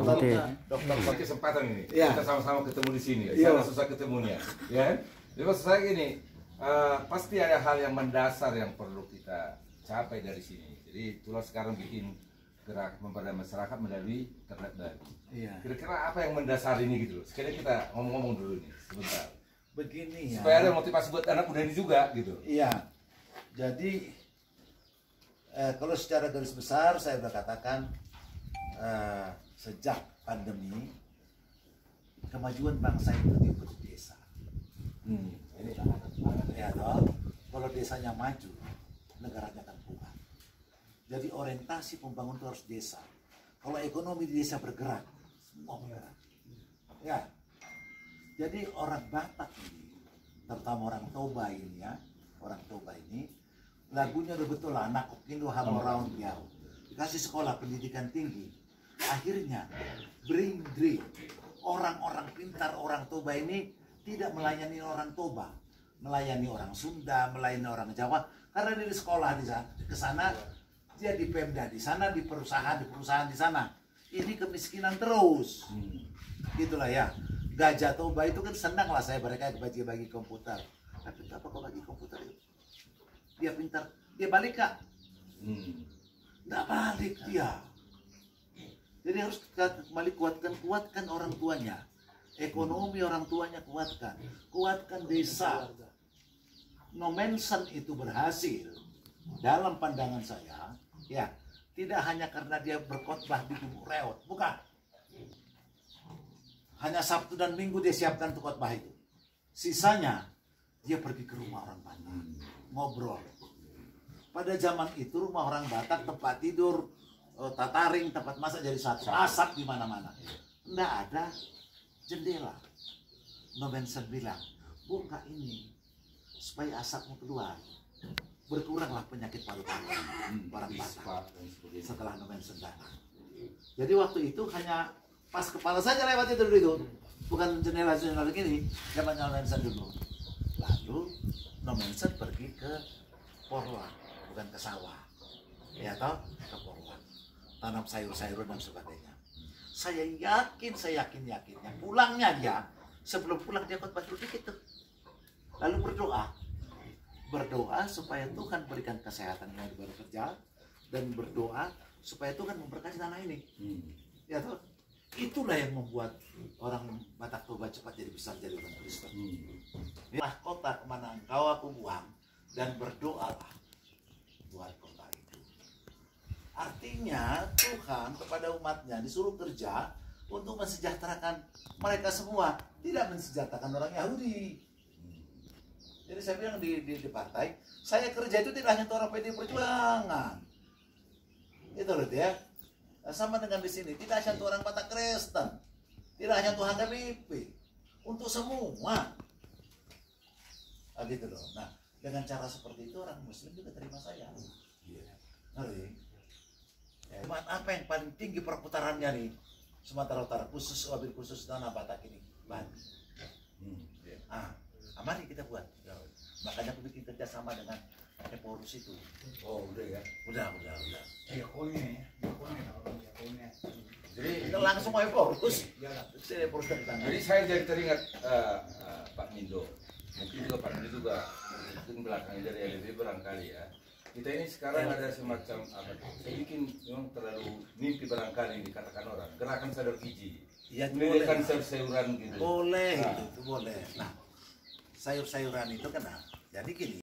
Dokter kesempatan ini, ya. Kita sama-sama ketemu di sini. Ya. Sangat susah ketemunya, ya. Jadi maksud saya gini, pasti ada hal yang mendasar yang perlu kita capai dari sini. Jadi itulah sekarang bikin gerak memperdaya masyarakat melalui ternak babi. Iya. Kira-kira apa yang mendasar ini gitu loh. Sekali kita ngomong-ngomong dulu nih sebentar. Begini ya. Supaya ada motivasi buat anak muda ini juga gitu. Iya. Jadi kalau secara garis besar saya sudah katakan sejak pandemi kemajuan bangsa itu diukur di desa. Ini Ya toh, kalau desanya maju, negaranya akan kuat. Jadi orientasi pembangunan itu harus desa. Kalau ekonomi di desa bergerak, semua bergerak. Ya. Jadi orang Batak ini, terutama orang Toba ini ya, orang Toba ini, lagunya udah betul lah, anak Indo Hamoraun jauh. Dikasih sekolah pendidikan tinggi. Akhirnya, bring dream. Orang-orang pintar orang Toba ini tidak melayani orang Toba, melayani orang Sunda, melayani orang Jawa. Karena dia di sekolah ke sana, dia di Pemda di sana, di perusahaan di sana. Ini kemiskinan terus. Gitulah ya. Gajah Toba itu kan senang lah saya mereka bagi komputer. Tapi apa kok bagi komputer itu? Dia pintar, dia balik kak? Nggak balik dia. Jadi harus kembali kuatkan orang tuanya. Ekonomi orang tuanya kuatkan desa. Nomensen itu berhasil dalam pandangan saya, ya tidak hanya karena dia berkhotbah di Gumuk Reot, bukan. Hanya Sabtu dan Minggu dia siapkan untuk khotbah itu. Sisanya dia pergi ke rumah orang Batak, ngobrol. Pada zaman itu rumah orang Batak tempat tidur, tataring, tempat masak jadi satu, asap di mana-mana. Nggak ada jendela. Nomensen bilang, buka ini supaya asapmu keluar. Berkuranglah penyakit paru-paru orang Batak setelah Nomensen datang. Jadi waktu itu hanya pas kepala saja lewat itu dulu itu, bukan jendela begini, zaman Nomensen dulu. Lalu Nomensen pergi ke Porlang, bukan ke sawah, ya toh, ke Porlang, tanam sayur-sayuran dan sebagainya. Saya yakinnya pulangnya dia, sebelum pulang dia khotbah dulu dikit tuh, lalu berdoa supaya Tuhan berikan kesehatan yang baru kerja, dan berdoa supaya Tuhan memberkati tanah ini, ya toh. Itulah yang membuat orang Batak Toba cepat jadi besar, jadi orang Kristen. Kota kemana engkau aku buang, dan berdoalah buat kota itu. Artinya Tuhan kepada umatnya disuruh kerja untuk mensejahterakan mereka semua, tidak mensejahterakan orang Yahudi. Jadi saya bilang di partai, saya kerja itu tidak hanya untuk orang PD Perjuangan. Itu loh ya. Sama dengan di sini, tidak hanya untuk orang Batak Kristen, tidak hanya untuk HKBP, untuk semua. Gitu loh. Nah, dengan cara seperti itu orang Muslim juga terima saya. Ngerti? Apa yang paling tinggi perputarannya nih Sumatera Utara, wabil khusus tanah Batak ini, Bali. Mari kita buat. Makanya aku bikin kerjasama dengan Eporus itu. Oh, udah ya? Udah. Jadi langsung Eporus. Jadi saya jadi teringat Pak Mindo, mungkin juga Pak Mindo juga mungkin belakangnya dari LDB barangkali ya. Kita ini sekarang ada semacam apa? Saya bikin memang terlalu mimpi barangkali dikatakan orang. Gerakan sadar gizi. Iya, boleh. Sayur-sayuran gitu. Boleh, itu boleh. Nah, sayur-sayuran itu kan, jadi gini.